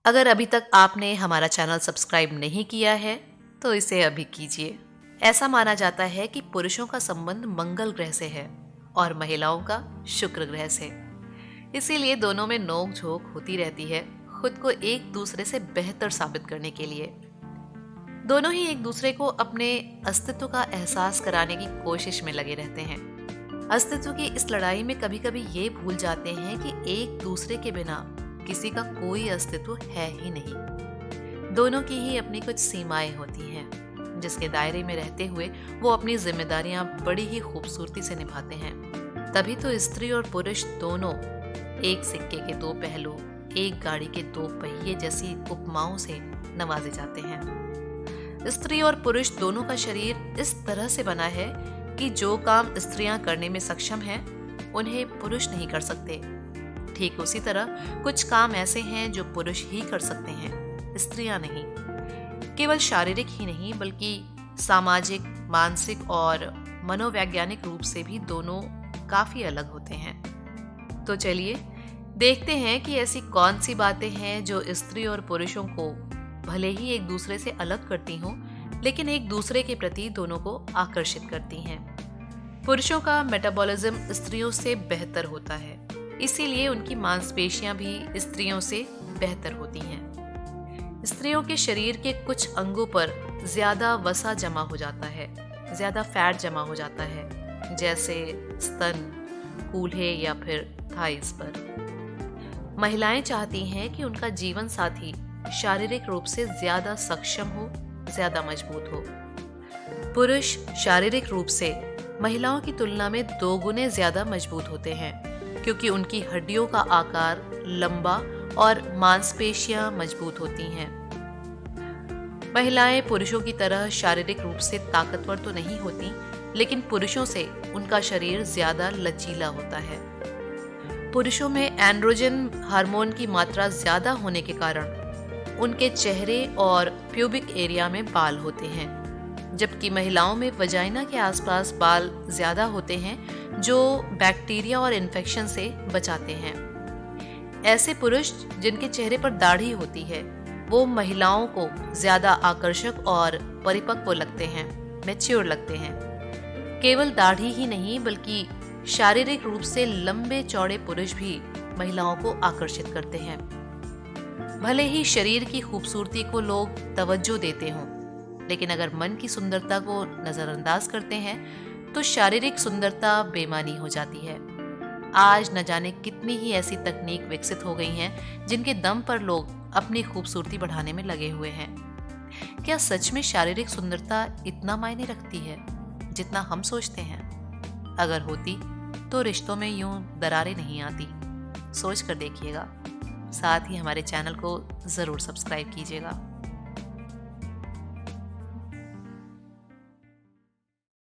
अगर अभी तक आपने हमारा चैनल सब्सक्राइब नहीं किया है तो इसे अभी कीजिए। ऐसा माना जाता है कि पुरुषों का संबंध मंगल ग्रह से है और महिलाओं का शुक्र ग्रह से। इसीलिए दोनों में नोक झोंक होती रहती है, खुद को एक दूसरे से बेहतर साबित करने के लिए। दोनों ही एक दूसरे को अपने अस्तित्व का एहसास कराने की कोशिश में लगे रहते हैं। अस्तित्व की इस लड़ाई में कभी कभी ये भूल जाते हैं कि एक दूसरे के बिना किसी का कोई अस्तित्व है ही नहीं। दोनों की ही अपनी कुछ सीमाएं होती हैं, जिसके दायरे में रहते हुए वो अपनी जिम्मेदारियां बड़ी ही खूबसूरती से निभाते हैं। तभी तो स्त्री और पुरुष दोनों एक सिक्के के दो पहलू, एक गाड़ी के दो पहिए जैसी उपमाओं से नवाजे जाते हैं। स्त्री और पुरुष दोनों का शरीर इस तरह से बना है कि जो काम स्त्रियां करने में सक्षम हैं, उन्हें पुरुष नहीं कर सकते। ठीक उसी तरह कुछ काम ऐसे हैं जो पुरुष ही कर सकते हैं, स्त्रियां नहीं। केवल शारीरिक ही नहीं बल्कि सामाजिक, मानसिक और मनोवैज्ञानिक रूप से भी दोनों काफी अलग होते हैं। तो चलिए देखते हैं कि ऐसी कौन सी बातें हैं जो स्त्री और पुरुषों को भले ही एक दूसरे से अलग करती हों, लेकिन एक दूसरे के प्रति दोनों को आकर्षित करती हैं। पुरुषों का मेटाबॉलिज्म स्त्रियों से बेहतर होता है, इसीलिए उनकी मांसपेशियां भी स्त्रियों से बेहतर होती हैं। स्त्रियों के शरीर के कुछ अंगों पर ज्यादा वसा जमा हो जाता है, ज्यादा फैट जमा हो जाता है, जैसे स्तन, कूल्हे या फिर थाइस पर। महिलाएं चाहती हैं कि उनका जीवन साथी शारीरिक रूप से ज्यादा सक्षम हो, ज्यादा मजबूत हो। पुरुष शारीरिक रूप से महिलाओं की तुलना में 2 गुने ज्यादा मजबूत होते हैं, क्योंकि उनकी हड्डियों का आकार लंबा और मांसपेशियां मजबूत होती हैं। महिलाएं पुरुषों की तरह शारीरिक रूप से ताकतवर तो नहीं होती, लेकिन पुरुषों से उनका शरीर ज्यादा लचीला होता है। पुरुषों में एंड्रोजन हार्मोन की मात्रा ज्यादा होने के कारण उनके चेहरे और प्यूबिक एरिया में बाल होते हैं, जबकि महिलाओं में वजाइना के आसपास बाल ज्यादा होते हैं, जो बैक्टीरिया और इन्फेक्शन से बचाते हैं। ऐसे पुरुष जिनके चेहरे पर दाढ़ी होती है, वो महिलाओं को ज्यादा आकर्षक और परिपक्व लगते हैं, मैच्योर लगते हैं। केवल दाढ़ी ही नहीं बल्कि शारीरिक रूप से लंबे चौड़े पुरुष भी महिलाओं को आकर्षित करते हैं। भले ही शरीर की खूबसूरती को लोग तवज्जो देते हों, लेकिन अगर मन की सुंदरता को नजरअंदाज करते हैं तो शारीरिक सुंदरता बेमानी हो जाती है। आज न जाने कितनी ही ऐसी तकनीक विकसित हो गई हैं जिनके दम पर लोग अपनी खूबसूरती बढ़ाने में लगे हुए हैं। क्या सच में शारीरिक सुंदरता इतना मायने रखती है जितना हम सोचते हैं? अगर होती तो रिश्तों में यूं दरारें नहीं आती। सोच कर देखिएगा। साथ ही हमारे चैनल को जरूर सब्सक्राइब कीजिएगा।